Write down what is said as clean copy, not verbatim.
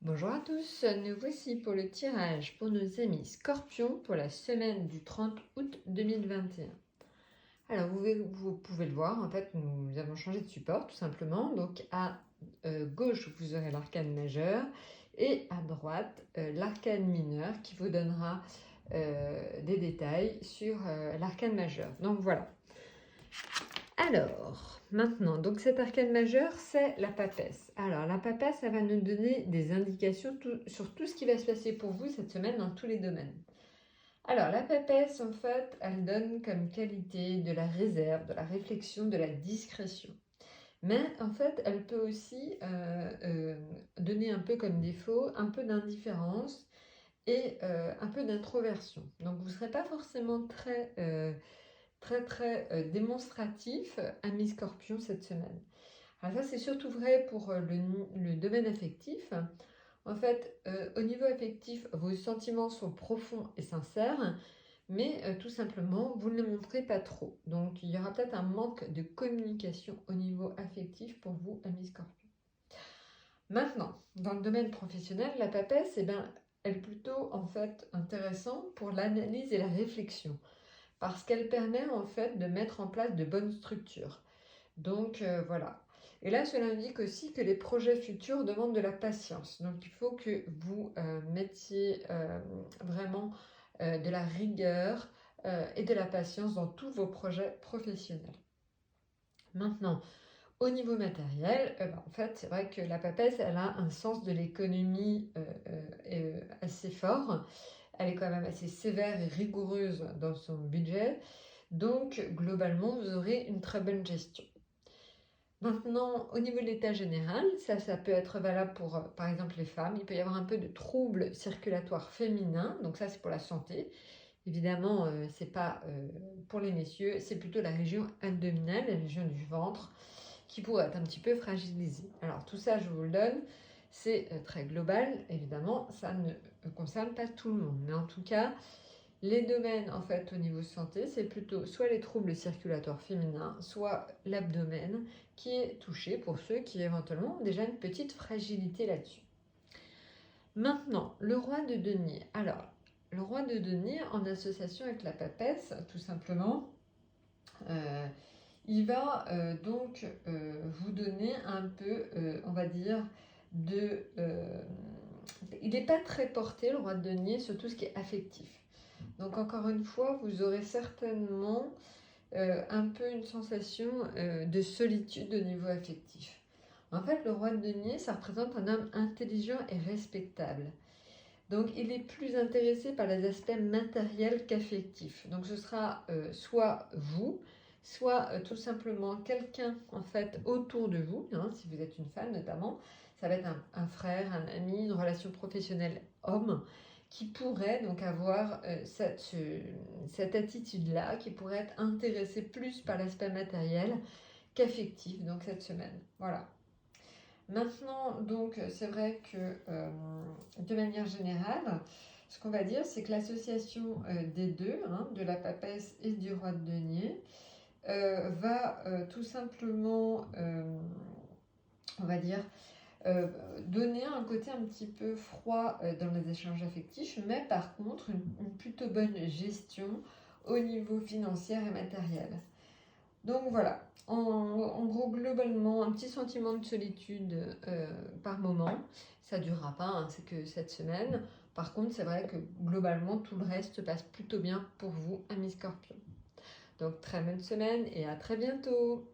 Bonjour à tous, nous voici pour le tirage pour nos amis Scorpions pour la semaine du 30 août 2021. Alors vous pouvez le voir, en fait nous avons changé de support tout simplement. Donc à gauche vous aurez l'arcane majeur et à droite l'arcane mineur qui vous donnera des détails sur l'arcane majeur. Donc voilà. Alors, maintenant, donc cet arcane majeur, c'est la papesse. Alors, la papesse, elle va nous donner des indications sur tout ce qui va se passer pour vous cette semaine dans tous les domaines. Alors, la papesse, en fait, elle donne comme qualité de la réserve, de la réflexion, de la discrétion. Mais, en fait, elle peut aussi donner un peu comme défaut, un peu d'indifférence et un peu d'introversion. Donc, vous ne serez pas forcément très démonstratif à mi-scorpion cette semaine. Alors ça, c'est surtout vrai pour le domaine affectif. En fait, au niveau affectif, vos sentiments sont profonds et sincères, mais tout simplement, vous ne les montrez pas trop. Donc, il y aura peut-être un manque de communication au niveau affectif pour vous à mi-scorpion. Maintenant, dans le domaine professionnel, la papesse, elle est plutôt en fait intéressante pour l'analyse et la réflexion parce qu'elle permet en fait de mettre en place de bonnes structures. Donc voilà. Et là, cela indique aussi que les projets futurs demandent de la patience. Donc il faut que vous mettiez vraiment de la rigueur et de la patience dans tous vos projets professionnels. Maintenant, au niveau matériel, en fait, c'est vrai que la papesse, elle a un sens de l'économie assez fort. Elle est quand même assez sévère et rigoureuse dans son budget. Donc, globalement, vous aurez une très bonne gestion. Maintenant, au niveau de l'état général, ça peut être valable pour, par exemple, les femmes. Il peut y avoir un peu de troubles circulatoires féminins. Donc ça, c'est pour la santé. Évidemment, c'est pas pour les messieurs. C'est plutôt la région abdominale, la région du ventre, qui pourrait être un petit peu fragilisée. Alors, tout ça, je vous le donne. C'est très global. Évidemment, ça ne concerne pas tout le monde. Mais en tout cas, les domaines, en fait, au niveau santé, c'est plutôt soit les troubles circulatoires féminins, soit l'abdomen qui est touché pour ceux qui éventuellement ont déjà une petite fragilité là-dessus. Maintenant, le roi de denier. Alors, le roi de denier, en association avec la papesse, tout simplement, il va donc vous donner un peu, on va dire, il n'est pas très porté, le roi de denier, sur tout ce qui est affectif. Donc encore une fois, vous aurez certainement un peu une sensation de solitude au niveau affectif. En fait, le roi de denier, ça représente un homme intelligent et respectable. Donc il est plus intéressé par les aspects matériels qu'affectifs. Donc ce sera soit vous, soit tout simplement quelqu'un en fait autour de vous, hein, si vous êtes une femme notamment. Ça va être un frère, un ami, une relation professionnelle homme qui pourrait donc avoir cette attitude-là, qui pourrait être intéressé plus par l'aspect matériel qu'affectif, donc cette semaine. Voilà. Maintenant, donc, c'est vrai que de manière générale, ce qu'on va dire, c'est que l'association des deux, hein, de la papesse et du roi de denier, va tout simplement, on va dire, donner un côté un petit peu froid dans les échanges affectifs, mais par contre, une plutôt bonne gestion au niveau financier et matériel. Donc voilà, en gros, globalement, un petit sentiment de solitude par moment. Ça ne durera pas, hein, c'est que cette semaine. Par contre, c'est vrai que globalement, tout le reste se passe plutôt bien pour vous, amis Scorpion. Donc très bonne semaine et à très bientôt.